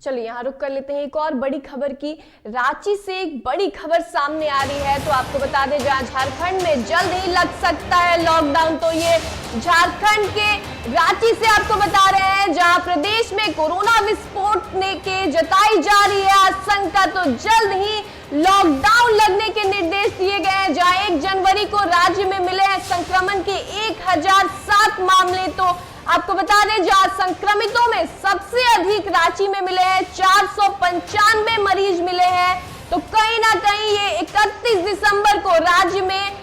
चलिए यहाँ रुक कर लेते हैं एक और बड़ी खबर की। रांची से एक बड़ी खबर सामने आ रही है। तो आपको बता दें, जहाँ झारखंड में जल्द ही लग सकता है लॉकडाउन, तो ये झारखंड के रांची से आपको बता रहे हैं, जहां प्रदेश में कोरोना विस्फोट के जताई जा रही है आशंका, तो जल्द ही लॉकडाउन लगने के निर्देश दिए गए हैं। जहां 1 जनवरी को राज्य में मिले हैं संक्रमण के 1007 मामले। तो आपको बता दें, जहां संक्रमितों में सबसे अधिक रांची में मिले हैं, 495 मरीज मिले हैं। तो कहीं ना कहीं ये 31 दिसंबर को राज्य में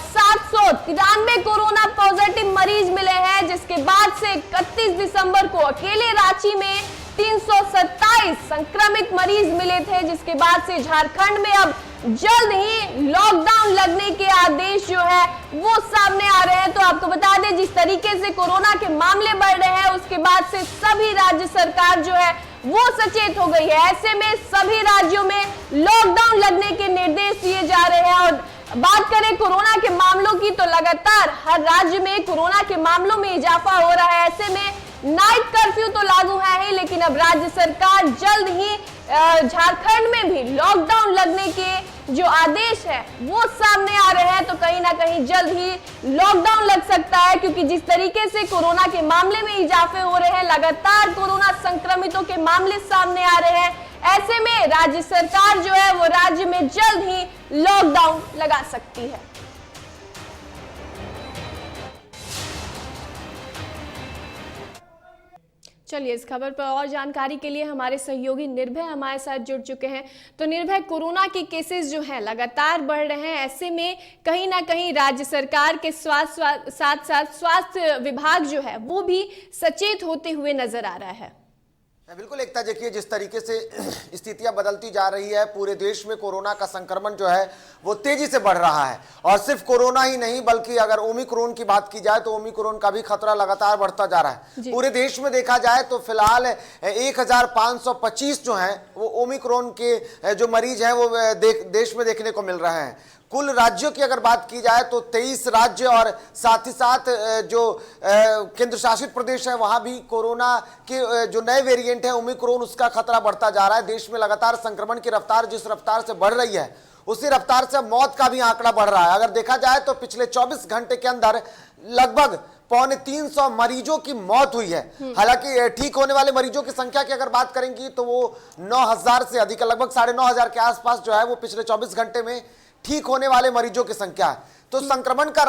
793 कोरोना पॉजिटिव मरीज मिले हैं, जिसके बाद से 31 दिसंबर को अकेले रांची में 327 संक्रमित मरीज मिले थे, जिसके बाद से झारखंड में अब जल्द ही लॉकडाउन लगने के आदेश जो है वो सामने आ रहे हैं। तो आपको बता दें, जिस तरीके से कोरोना के मामले बढ़ रहे हैं, उसके बाद से सभी राज्य सरकार जो है वो सचेत हो गई है। ऐसे में सभी राज्यों में लॉकडाउन लगने के निर्देश दिए जा रहे हैं। और बात करें कोरोना के मामलों की, तो लगातार हर राज्य में कोरोना के मामलों में इजाफा हो रहा है। ऐसे में नाइट कर्फ्यू तो लागू है ही, लेकिन अब राज्य सरकार जल्द ही झारखंड में भी लॉकडाउन लगने के जो आदेश है वो सामने आ रहे हैं। तो कहीं ना कहीं जल्द ही लॉकडाउन लग सकता है, क्योंकि जिस तरीके से कोरोना के मामले में इजाफे हो रहे हैं, लगातार कोरोना संक्रमितों के मामले सामने आ रहे हैं। ऐसे में राज्य सरकार जो है वो राज्य में जल्द ही लॉकडाउन लगा सकती है। चलिए, इस खबर पर और जानकारी के लिए हमारे सहयोगी निर्भय हमारे साथ जुड़ चुके हैं। तो निर्भय, कोरोना के केसेस जो हैं लगातार बढ़ रहे हैं। ऐसे में कहीं ना कहीं राज्य सरकार के साथ साथ स्वास्थ्य विभाग जो है वो भी सचेत होते हुए नजर आ रहा है। बिल्कुल एकता, देखिए जिस तरीके से स्थितियां बदलती जा रही है, पूरे देश में कोरोना का संक्रमण जो है वो तेजी से बढ़ रहा है। और सिर्फ कोरोना ही नहीं, बल्कि अगर ओमिक्रॉन की बात की जाए तो ओमिक्रॉन का भी खतरा लगातार बढ़ता जा रहा है। पूरे देश में देखा जाए तो फिलहाल 1525 जो है वो ओमिक्रॉन के जो मरीज हैं वो देश में देखने को मिल रहे हैं। कुल राज्यों की अगर बात की जाए तो 23 राज्य और साथ ही साथ जो केंद्र शासित प्रदेश है वहां भी कोरोना के जो नए वेरिएंट है ओमिक्रॉन, उसका खतरा बढ़ता जा रहा है। देश में लगातार संक्रमण की रफ्तार जिस रफ्तार से बढ़ रही है, उसी रफ्तार से मौत का भी आंकड़ा बढ़ रहा है। अगर देखा जाए तो पिछले 24 घंटे के अंदर लगभग 350 मरीजों की मौत हुई है। हालांकि ठीक होने वाले मरीजों की संख्या की अगर बात करेंगी तो वो 9000 से अधिक, लगभग 9500 के आसपास जो है वो पिछले 24 घंटे में ठीक होने वाले मरीजों की संख्या है। तो संक्रमण का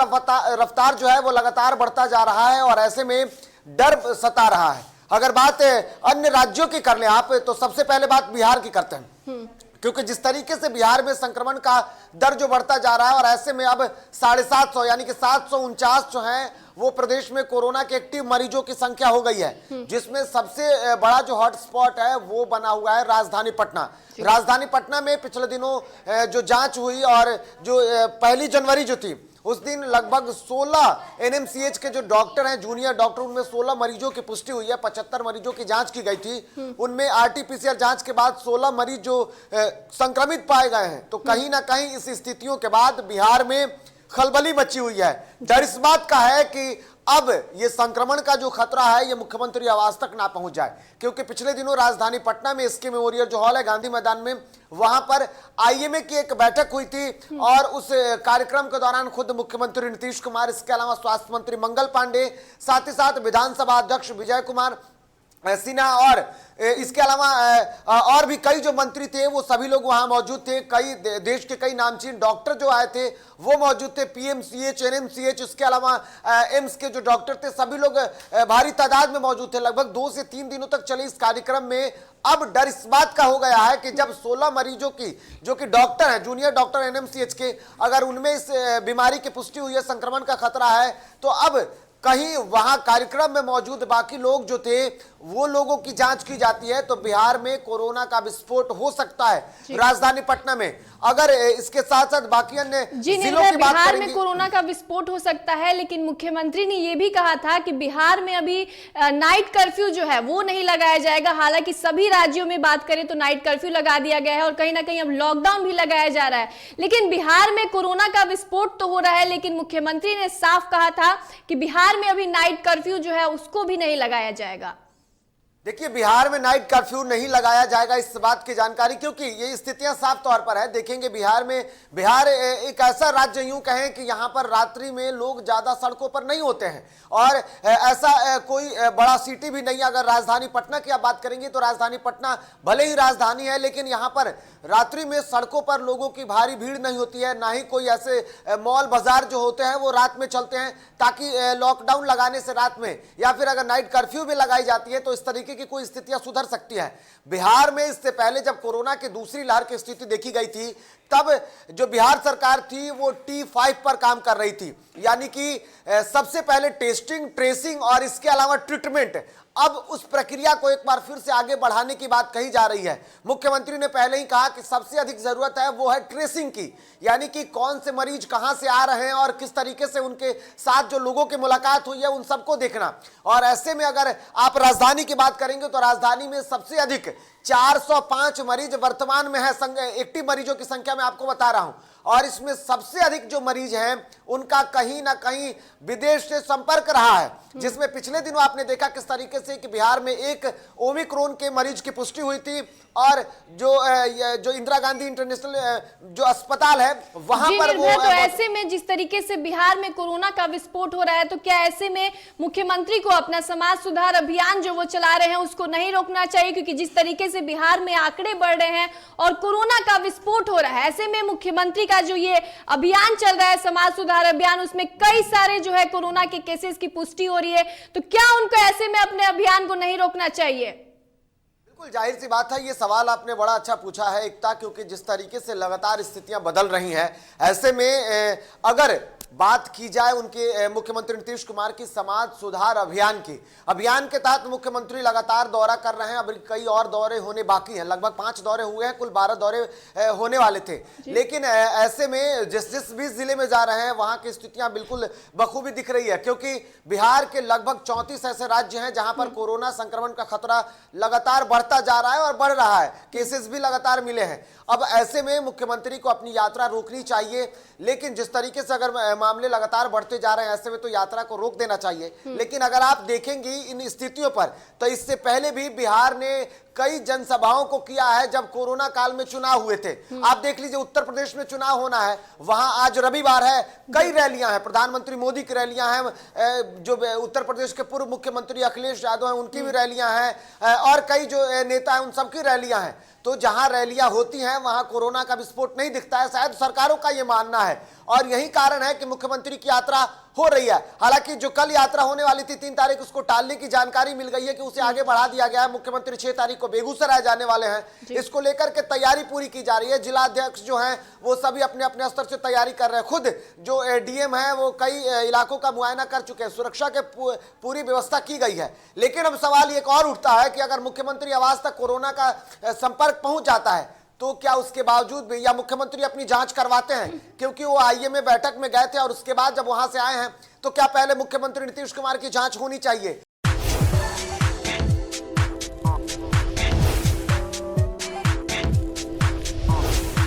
रफ्तार जो है वो लगातार बढ़ता जा रहा है और ऐसे में डर सता रहा है। अगर बात अन्य राज्यों की कर लें आप, तो सबसे पहले बात बिहार की करते हैं, क्योंकि जिस तरीके से बिहार में संक्रमण का दर जो बढ़ता जा रहा है और ऐसे में अब 750 यानी कि 749 जो है वो प्रदेश में कोरोना के एक्टिव मरीजों की संख्या हो गई है, जिसमें सबसे बड़ा जो हॉटस्पॉट है वो बना हुआ है राजधानी पटना। राजधानी पटना में पिछले दिनों जो जांच हुई और जो 1 जनवरी जो थी उस दिन लगभग 16 एनएमसीएच के जो डॉक्टर हैं, जूनियर डॉक्टर, उनमें 16 मरीजों की पुष्टि हुई है। 75 मरीजों की जांच की गई थी, उनमें आरटीपीसीआर जांच के बाद 16 मरीज जो संक्रमित पाए गए हैं। तो कहीं ना कहीं इस स्थितियों के बाद बिहार में खलबली मची हुई है। डर इस बात का है कि अब ये संक्रमण का जो खतरा है ये मुख्यमंत्री आवास तक ना पहुंच जाए, क्योंकि पिछले दिनों राजधानी पटना में एसके मेमोरियल जो हॉल है गांधी मैदान में, वहां पर आईएमए की एक बैठक हुई थी और उस कार्यक्रम के दौरान खुद मुख्यमंत्री नीतीश कुमार, इसके अलावा स्वास्थ्य मंत्री मंगल पांडे, साथ ही साथ विधानसभा अध्यक्ष विजय कुमार सिन्हा और इसके अलावा और भी कई जो मंत्री थे वो सभी लोग वहां मौजूद थे। कई देश के कई नामचीन डॉक्टर जो आए थे वो मौजूद थे। पीएमसीएच, एनएमसीएच, इसके अलावा एम्स के जो डॉक्टर थे सभी लोग भारी तादाद में मौजूद थे। लगभग 2 से 3 दिनों तक चले इस कार्यक्रम में। अब डर इस बात का हो गया है कि जब 16 मरीजों की जो कि डॉक्टर है, जूनियर डॉक्टर एनएमसीएच के, अगर उनमें इस बीमारी की पुष्टि हुई है, संक्रमण का खतरा है, तो अब कहीं वहां कार्यक्रम में मौजूद बाकी लोग जो थे वो लोगों की जांच की जाती है तो बिहार में कोरोना का विस्फोट हो सकता है राजधानी पटना में। अगर इसके साथ साथ बाकी अन्य जिलों की बात बिहार में कोरोना का विस्फोट हो सकता है, लेकिन मुख्यमंत्री ने यह भी कहा था कि बिहार में अभी नाइट कर्फ्यू जो है वो नहीं लगाया जाएगा। हालांकि सभी राज्यों में बात करें तो नाइट कर्फ्यू लगा दिया गया है और कहीं ना कहीं अब लॉकडाउन भी लगाया जा रहा है, लेकिन बिहार में कोरोना का विस्फोट तो हो रहा है। लेकिन मुख्यमंत्री ने साफ कहा था कि बिहार में अभी नाइट कर्फ्यू जो है उसको भी नहीं लगाया जाएगा। देखिए, बिहार में नाइट कर्फ्यू नहीं लगाया जाएगा, इस बात की जानकारी, क्योंकि ये स्थितियां साफ तौर पर है। देखेंगे बिहार एक ऐसा राज्य यूं कहें कि यहां पर रात्रि में लोग ज्यादा सड़कों पर नहीं होते हैं, और ऐसा कोई बड़ा सिटी भी नहीं। अगर राजधानी पटना की आप बात करेंगे तो राजधानी पटना भले ही राजधानी है, लेकिन यहां पर रात्रि में सड़कों पर लोगों की भारी भीड़ नहीं होती है। ना ही कोई ऐसे मॉल बाजार जो होते हैं वो रात में चलते हैं, ताकि लॉकडाउन लगाने से रात में, या फिर अगर नाइट कर्फ्यू भी लगाई जाती है तो इस तरीके की कोई स्थितियां सुधर सकती है। बिहार में इससे पहले जब कोरोना की दूसरी लहर की स्थिति देखी गई थी, तब जो बिहार सरकार थी वो T5 पर काम कर रही थी, यानी कि सबसे पहले टेस्टिंग, ट्रेसिंग और इसके अलावा ट्रीटमेंट। अब उस प्रक्रिया को एक बार फिर से आगे बढ़ाने की बात कही जा रही है। मुख्यमंत्री ने पहले ही कहा कि सबसे अधिक जरूरत है वो है ट्रेसिंग की, यानी कि कौन से मरीज कहां से आ रहे हैं और किस तरीके से उनके साथ जो लोगों की मुलाकात हुई है उन सबको देखना। और ऐसे में अगर आप राजधानी की बात करेंगे तो राजधानी में सबसे अधिक 405 मरीज वर्तमान में है। एक्टिव मरीजों की संख्या मैं आपको बता रहा हूं, और इसमें सबसे अधिक जो मरीज हैं उनका कहीं ना कहीं विदेश से संपर्क रहा है, जिसमें पिछले दिनों आपने देखा किस तरीके से कि बिहार में एक ओमिक्रॉन के मरीज की पुष्टि हुई थी, और जो इंदिरा गांधी इंटरनेशनल जो अस्पताल है वहां पर वो तो ऐसे में जिस तरीके से बिहार में कोरोना का विस्फोट हो रहा है, तो क्या ऐसे में मुख्यमंत्री को अपना समाज सुधार अभियान जो वो चला रहे हैं उसको नहीं रोकना चाहिए? क्योंकि जिस तरीके से बिहार में आंकड़े बढ़ रहे हैं और कोरोना का विस्फोट हो रहा है, ऐसे में मुख्यमंत्री का जो ये अभियान चल रहा है समाज सुधार अभियान, उसमें कई सारे जो है कोरोना के केसेस की पुष्टि हो रही है, तो क्या उनको ऐसे में अपने अभियान को नहीं रोकना चाहिए? बिल्कुल जाहिर सी बात है, ये सवाल आपने बड़ा अच्छा पूछा है एकता, क्योंकि जिस तरीके से लगातार स्थितियां बदल रही हैं, ऐसे में अगर बात की जाए उनके मुख्यमंत्री नीतीश कुमार की समाज सुधार अभियान के तहत मुख्यमंत्री लगातार दौरा कर रहे हैं। अभी कई और दौरे होने बाकी हैं, लगभग 5 दौरे हुए हैं, कुल 12 दौरे होने वाले थे। लेकिन ऐसे में जिस भी जिले में जा रहे हैं वहां की स्थितियां बिल्कुल बखूबी दिख रही है, क्योंकि बिहार के लगभग 34 ऐसे राज्य हैं जहां पर कोरोना संक्रमण का खतरा लगातार बढ़ता जा रहा है और बढ़ रहा है, केसेस भी लगातार मिले हैं। अब ऐसे में मुख्यमंत्री को अपनी यात्रा रोकनी चाहिए, लेकिन जिस तरीके से अगर मामले लगातार बढ़ते जा रहे हैं ऐसे में तो यात्रा को रोक देना चाहिए। लेकिन अगर आप देखेंगी इन स्थितियों पर, तो इससे पहले भी बिहार ने कई जनसभाओं को किया है जब कोरोना काल में चुनाव हुए थे। आप देख लीजिए, उत्तर प्रदेश में चुनाव होना है, वहां आज रविवार है, कई रैलियां हैं, प्रधानमंत्री मोदी की रैलियां हैं, जो उत्तर प्रदेश के पूर्व मुख्यमंत्री अखिलेश यादव हैं उनकी भी रैलियां हैं, और कई जो नेता हैं उन सबकी रैलियां हैं। तो जहां रैलियां होती हैं वहां कोरोना का विस्फोट नहीं दिखता है, शायद सरकारों का यह मानना है, और यही कारण है कि मुख्यमंत्री की यात्रा हो रही है। हालांकि जो कल यात्रा होने वाली थी 3 तारीख, उसको टालने की जानकारी मिल गई है कि उसे आगे बढ़ा दिया गया है। मुख्यमंत्री 6 तारीख को बेगूसराय जाने वाले हैं, इसको लेकर के तैयारी पूरी की जा रही है। जिला अध्यक्ष जो हैं वो सभी अपने अपने स्तर से तैयारी कर रहे हैं। खुद जो डीएम है वो कई इलाकों का मुआयना कर चुके हैं, सुरक्षा के पूरी व्यवस्था की गई है। लेकिन अब सवाल एक और उठता है कि अगर मुख्यमंत्री आवास तक कोरोना का संपर्क पहुंच जाता है तो क्या उसके बावजूद भी, या मुख्यमंत्री अपनी जांच करवाते हैं, क्योंकि वो आईएमए बैठक में गए थे और उसके बाद जब वहां से आए हैं, तो क्या पहले मुख्यमंत्री नीतीश कुमार की जांच होनी चाहिए?